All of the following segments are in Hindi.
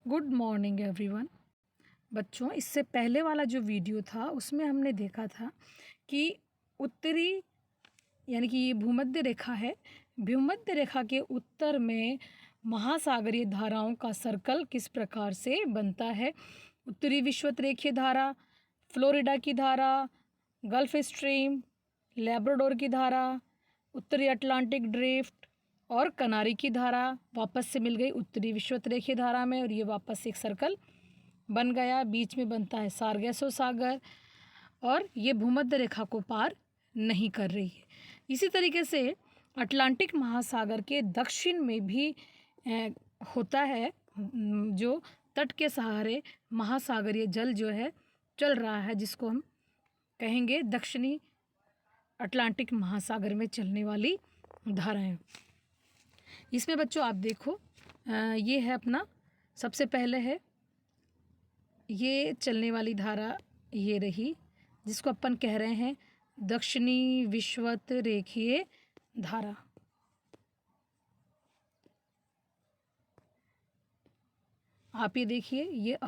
Good morning everyone. बच्चों, इससे पहले वाला जो वीडियो था उसमें हमने देखा था कि उत्तरी यानी कि ये भूमध्य रेखा है। भूमध्य रेखा के उत्तर में महासागरीय धाराओं का सर्कल किस प्रकार से बनता है। उत्तरी विषुवत-रेखीय धारा, फ्लोरिडा की धारा, गल्फ स्ट्रीम, लैब्राडोर की धारा, उत्तरी अटलांटिक ड्रिफ्ट और कनारी की धारा वापस से मिल गई उत्तरी विषुवत-रेखीय धारा में, और ये वापस एक सर्कल बन गया। बीच में बनता है सारगेसो सागर, और ये भूमध्य रेखा को पार नहीं कर रही है। इसी तरीके से अटलांटिक महासागर के दक्षिण में भी होता है, जो तट के सहारे महासागरीय जल जो है चल रहा है, जिसको हम कहेंगे दक्षिणी अटलांटिक महासागर में चलने वाली धाराएं। इसमें बच्चों आप देखो, ये है अपना, सबसे पहले है ये चलने वाली धारा, ये रही, जिसको अपन कह रहे हैं दक्षिणी विषुवत रेखीय धारा। आप ये देखिए, ये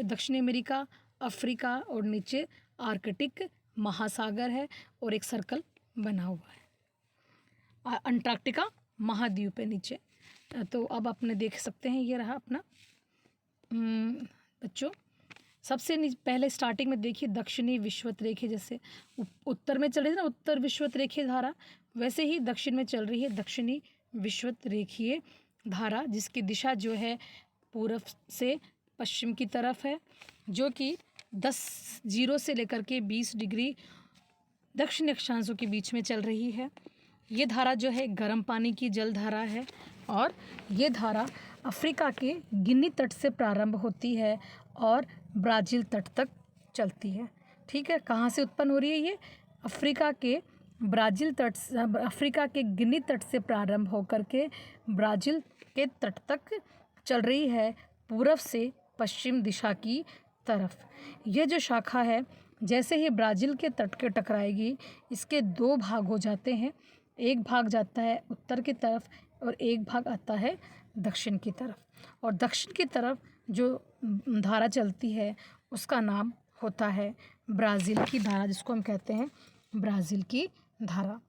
दक्षिण अमेरिका, अफ्रीका और नीचे आर्कटिक महासागर है, और एक सर्कल बना हुआ है अंटार्कटिका महाद्वीप है नीचे। तो अब आपने देख सकते हैं, ये रहा अपना। बच्चों, सबसे पहले स्टार्टिंग में देखिए दक्षिणी विषुवत रेखीय, जैसे उत्तर में चल रही है ना उत्तर विषुवत रेखीय धारा, वैसे ही दक्षिण में चल रही है दक्षिणी विषुवत रेखीय धारा, जिसकी दिशा जो है पूर्व से पश्चिम की तरफ है, जो कि 10 से लेकर के 20 डिग्री दक्षिण अक्षांशों के बीच में चल रही है। ये धारा जो है गर्म पानी की जल धारा है, और ये धारा अफ्रीका के गिनी तट से प्रारंभ होती है और ब्राज़ील तट तक चलती है। ठीक है, कहाँ से उत्पन्न हो रही है ये? अफ्रीका के गिनी तट से प्रारंभ होकर के ब्राज़ील के तट तक चल रही है, पूर्व से पश्चिम दिशा की तरफ। ये जो शाखा है, जैसे ही ब्राज़ील के तट के टकराएगी, इसके 2 भाग हो जाते हैं। एक भाग जाता है उत्तर की तरफ और एक भाग आता है दक्षिण की तरफ, और दक्षिण की तरफ जो धारा चलती है उसका नाम होता है ब्राज़ील की धारा, जिसको हम कहते हैं ब्राज़ील की धारा।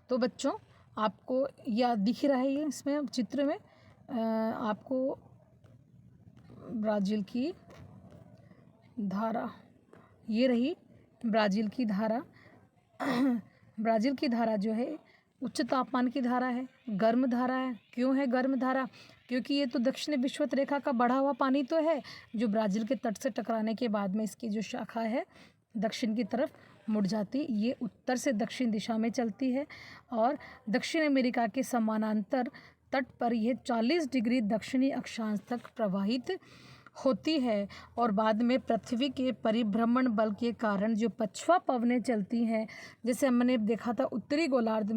तो बच्चों, आपको यह दिख रहा है, ये इसमें चित्र में आपको ब्राज़ील की धारा, ये रही ब्राज़ील की धारा। ब्राज़ील की धारा जो है उच्च तापमान की धारा है, गर्म धारा है। क्यों है गर्म धारा? क्योंकि ये तो दक्षिण विषुवत रेखा का बढ़ा हुआ पानी तो है, जो ब्राज़ील के तट से टकराने के बाद में इसकी जो शाखा है दक्षिण की तरफ मुड़ जाती। ये उत्तर से दक्षिण दिशा में चलती है, और दक्षिण अमेरिका के समानांतर तट पर यह 40 डिग्री दक्षिणी अक्षांश तक प्रवाहित होती है, और बाद में पृथ्वी के परिभ्रमण बल के कारण जो पछुआ पवनें चलती हैं, जैसे हमने देखा था उत्तरी गोलार्ध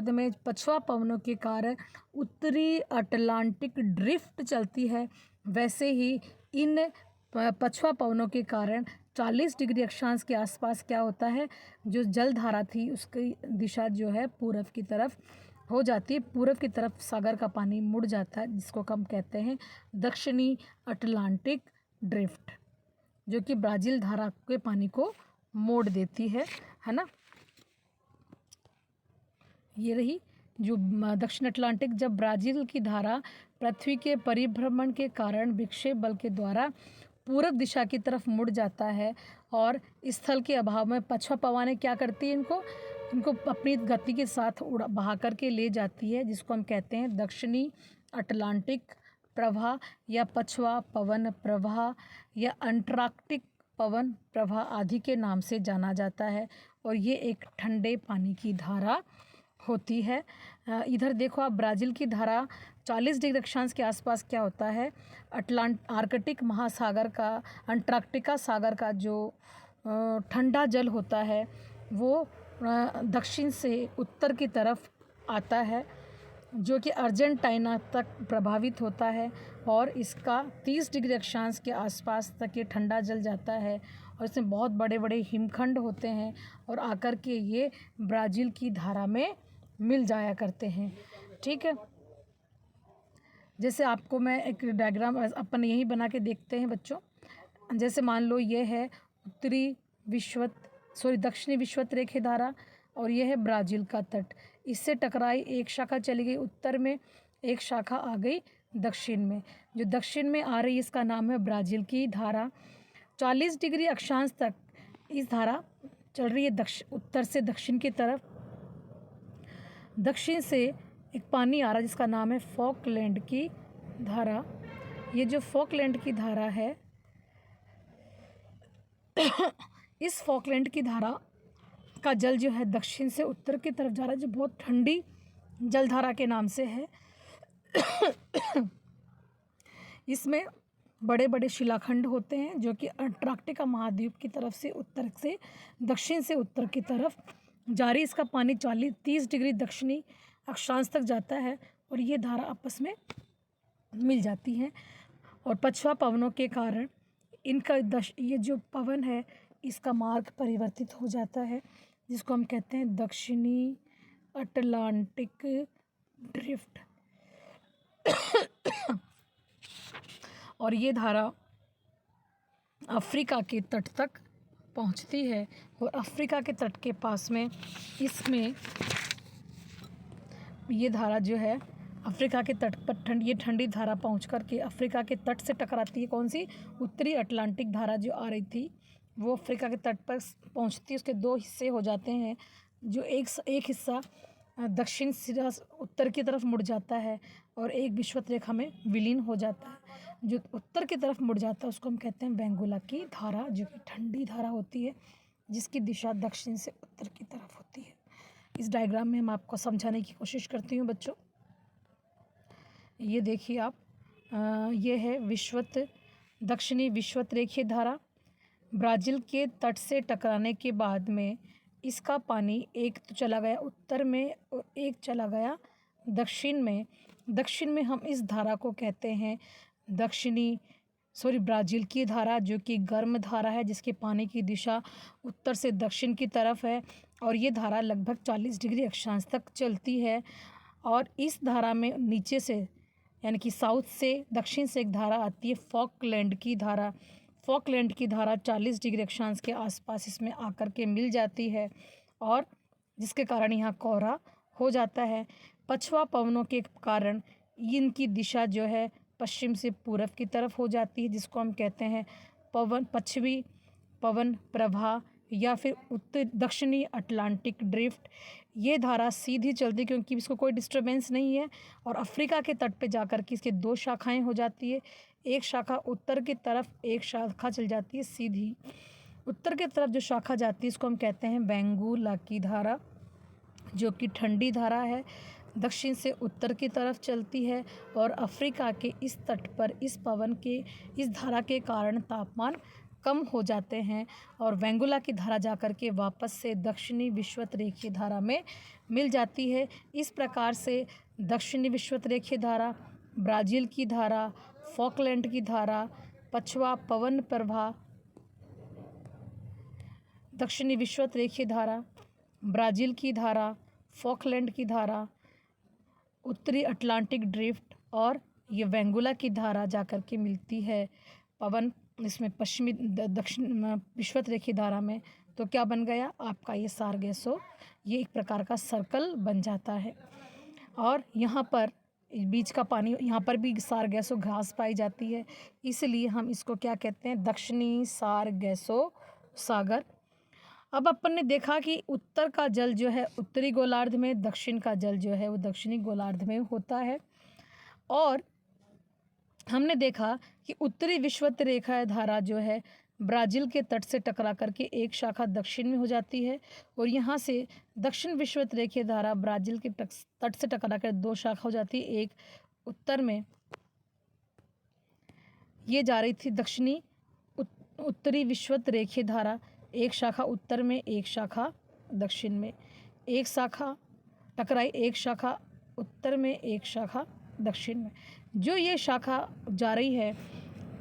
में पछुआ पवनों के कारण उत्तरी अटलांटिक ड्रिफ्ट चलती है, वैसे ही इन पछुआ पवनों के कारण 40 डिग्री अक्षांश के आसपास क्या होता है, जो जलधारा थी उसकी दिशा जो है पूर्व की तरफ हो जाती है, पूर्व की तरफ सागर का पानी मुड़ जाता है, जिसको हम कहते हैं दक्षिणी अटलांटिक ड्रिफ्ट, जो कि ब्राज़ील धारा के पानी को मोड़ देती है ना। ये रही जो दक्षिण अटलांटिक, जब ब्राज़ील की धारा पृथ्वी के परिभ्रमण के कारण विक्षेप बल के द्वारा पूर्व दिशा की तरफ मुड़ जाता है, और स्थल के अभाव में पछुआ पवनें क्या करती है, इनको अपनी गति के साथ बहा करके ले जाती है, जिसको हम कहते हैं दक्षिणी अटलांटिक प्रवाह या पछुआ पवन प्रवाह या अंटार्कटिक पवन प्रवाह आदि के नाम से जाना जाता है, और ये एक ठंडे पानी की धारा होती है। इधर देखो आप, ब्राज़ील की धारा 40 डिग्री अक्षांश के आसपास क्या होता है, आर्कटिक महासागर का, अंटार्कटिका सागर का जो ठंडा जल होता है वो दक्षिण से उत्तर की तरफ आता है, जो कि अर्जेंटीना तक प्रभावित होता है, और इसका 30 डिग्री अक्षांश के आसपास तक ये ठंडा जल जाता है, और इसमें बहुत बड़े बड़े हिमखंड होते हैं, और आकर के ये ब्राज़ील की धारा में मिल जाया करते हैं। ठीक है, जैसे आपको मैं एक डायग्राम अपन यही बना के देखते हैं बच्चों। जैसे मान लो ये है दक्षिणी विषुवत रेखा धारा और ये है ब्राज़ील का तट। इससे टकराई, एक शाखा चली गई उत्तर में, एक शाखा आ गई दक्षिण में। जो दक्षिण में आ रही है इसका नाम है ब्राज़ील की धारा। 40 डिग्री अक्षांश तक इस धारा चल रही है उत्तर से दक्षिण की तरफ। दक्षिण से एक पानी आ रहा है जिसका नाम है फॉकलैंड की धारा। ये जो फॉकलैंड की धारा है इस फॉकलैंड की धारा का जल जो है दक्षिण से उत्तर की तरफ जा रहा है, जो बहुत ठंडी जलधारा के नाम से है। इसमें बड़े बड़े शिलाखंड होते हैं जो कि अंटार्कटिका महाद्वीप की तरफ से उत्तर से दक्षिण से उत्तर की तरफ जारी। इसका पानी 30 डिग्री दक्षिणी अक्षांश तक जाता है और ये धारा आपस में मिल जाती हैं। और पछुआ पवनों के कारण इनका ये जो पवन है इसका मार्ग परिवर्तित हो जाता है, जिसको हम कहते हैं दक्षिणी अटलांटिक ड्रिफ्ट। और ये धारा अफ्रीका के तट तक पहुंचती है और अफ्रीका के तट के पास में इसमें ये धारा जो है अफ्रीका के तट पर ये ठंडी धारा पहुंच कर के अफ्रीका के तट से टकराती है। कौन सी? उत्तरी अटलांटिक धारा जो आ रही थी वो अफ्रीका के तट पर पहुंचती है। उसके 2 हिस्से हो जाते हैं, जो एक हिस्सा दक्षिण सिरा उत्तर की तरफ मुड़ जाता है और एक विषुवत रेखा में विलीन हो जाता है। जो उत्तर की तरफ मुड़ जाता है उसको हम कहते हैं बेंगुला की धारा, जो कि ठंडी धारा होती है जिसकी दिशा दक्षिण से उत्तर की तरफ होती है। इस डायग्राम में हम आपको समझाने की कोशिश करती हूँ बच्चों। ये देखिए आप, ये है दक्षिणी विषुवत रेखीय धारा। ब्राज़ील के तट से टकराने के बाद में इसका पानी एक तो चला गया उत्तर में और एक चला गया दक्षिण में। दक्षिण में हम इस धारा को कहते हैं ब्राज़ील की धारा, जो कि गर्म धारा है जिसके पानी की दिशा उत्तर से दक्षिण की तरफ है और ये धारा लगभग 40 डिग्री अक्षांश तक चलती है। और इस धारा में नीचे से यानी कि साउथ से दक्षिण से एक धारा आती है फॉकलैंड की धारा। फॉकलैंड की धारा 40 डिग्री अक्षांश के आसपास इसमें आकर के मिल जाती है और जिसके कारण यहाँ कोहरा हो जाता है। पछुआ पवनों के कारण इनकी दिशा जो है पश्चिम से पूर्व की तरफ हो जाती है, जिसको हम कहते हैं पश्चिमी पवन प्रवाह या फिर दक्षिणी अटलांटिक ड्रिफ्ट। ये धारा सीधी चलती क्योंकि इसको कोई डिस्टर्बेंस नहीं है और अफ्रीका के तट पे जाकर के इसके 2 शाखाएं हो जाती है। एक शाखा उत्तर की तरफ, एक शाखा चल जाती है सीधी उत्तर की तरफ। जो शाखा जाती है इसको हम कहते हैं बेंगुला की धारा, जो कि ठंडी धारा है, दक्षिण से उत्तर की तरफ चलती है और अफ्रीका के इस तट पर इस धारा के कारण तापमान कम हो जाते हैं और बेंगुला की धारा जाकर के वापस से दक्षिणी विषुवत रेखीय धारा में मिल जाती है। इस प्रकार से दक्षिणी विषुवत रेखीय धारा, ब्राज़ील की धारा, फॉकलैंड की धारा, पछुआ पवन प्रवाह, दक्षिणी विषुवत रेखीय धारा, ब्राज़ील की धारा, फॉकलैंड की धारा, उत्तरी अटलांटिक ड्रिफ्ट और ये बेंगुला की धारा जाकर के मिलती है पवन इसमें पश्चिमी दक्षिण विषुवत रेखीय धारा में। तो क्या बन गया आपका ये सारगेसो, ये एक प्रकार का सर्कल बन जाता है। और यहाँ पर बीच का पानी, यहाँ पर भी सारगेसो घास पाई जाती है, इसलिए हम इसको क्या कहते हैं? दक्षिणी सारगेसो सागर। अब अपन ने देखा कि उत्तर का जल जो है उत्तरी गोलार्ध में, दक्षिण का जल जो है वो दक्षिणी गोलार्ध में होता है। और हमने देखा कि उत्तरी विषुवत रेखा धारा जो है ब्राज़ील के तट से टकरा करके एक शाखा दक्षिण में हो जाती है और यहाँ से दक्षिण विषुवत रेखीय धारा ब्राज़ील के तट से टकरा कर 2 शाखा हो जाती है। एक उत्तर में ये जा रही थी दक्षिणी उत्तरी विषुवत रेखीय धारा, एक शाखा उत्तर में, एक शाखा दक्षिण में। एक शाखा टकराई, एक शाखा उत्तर में, एक शाखा दक्षिण में। जो ये शाखा जा रही है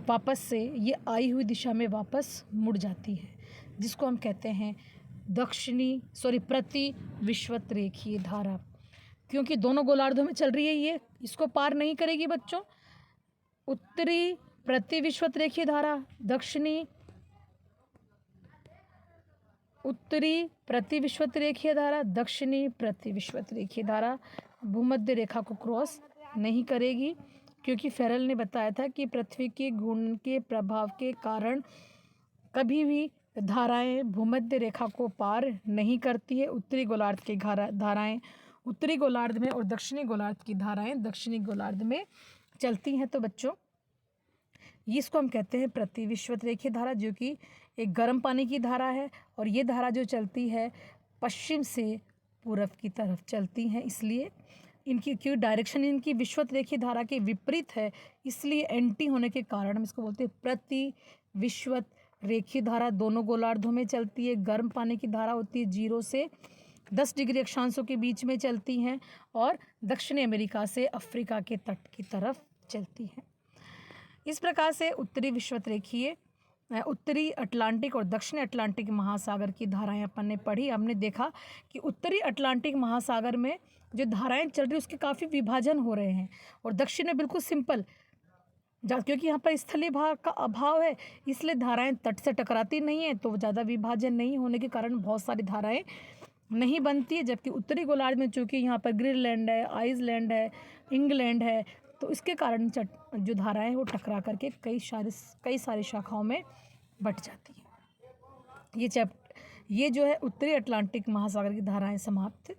वापस से ये आई हुई दिशा में वापस मुड़ जाती है, जिसको हम कहते हैं प्रति विषुवत रेखीय धारा। क्योंकि दोनों गोलार्धों में चल रही है, ये इसको पार नहीं करेगी बच्चों। उत्तरी प्रतिविश्वत रेखीय धारा, उत्तरी प्रतिविश्वत रेखीय धारा, दक्षिणी प्रतिविश्वत रेखीय धारा भूमध्य रेखा को क्रॉस नहीं करेगी, क्योंकि फेरल ने बताया था कि पृथ्वी के घूर्णन के प्रभाव के कारण कभी भी धाराएं भूमध्य रेखा को पार नहीं करती है। उत्तरी गोलार्ध की धाराएं उत्तरी गोलार्ध में और दक्षिणी गोलार्ध की धाराएं दक्षिणी गोलार्ध में चलती हैं। तो बच्चों इसको हम कहते हैं प्रतिविश्वत रेखीय धारा, जो कि एक गर्म पानी की धारा है, और ये धारा जो चलती है पश्चिम से पूर्व की तरफ चलती हैं। इसलिए इनकी क्योंकि डायरेक्शन इनकी विश्वत रेखीय धारा के विपरीत है, इसलिए एंटी होने के कारण हम इसको बोलते हैं प्रतिविश्वत रेखीय धारा। दोनों गोलार्धों में चलती है, गर्म पानी की धारा होती है, 0 से 10 डिग्री अक्षांशों के बीच में चलती हैं, और दक्षिणी अमेरिका से अफ्रीका के तट की तरफ चलती हैं। इस प्रकार से उत्तरी अटलांटिक और दक्षिणी अटलांटिक महासागर की धाराएं अपन ने पढ़ी। हमने देखा कि उत्तरी अटलांटिक महासागर में जो धाराएं चल रही उसके काफ़ी विभाजन हो रहे हैं, और दक्षिण में बिल्कुल सिंपल, क्योंकि यहाँ पर स्थलीय भाग का अभाव है, इसलिए धाराएं तट से टकराती नहीं है, तो ज़्यादा विभाजन नहीं होने के कारण बहुत सारी धाराएं नहीं बनती है। जबकि उत्तरी गोलार्ध में चूँकि यहाँ पर ग्रीनलैंड है, आइसलैंड है, इंग्लैंड है, तो इसके कारण जो धाराएं वो टकरा करके कई सारी शाखाओं में बट जाती हैं। ये जो है उत्तरी अटलांटिक महासागर की धाराएं समाप्त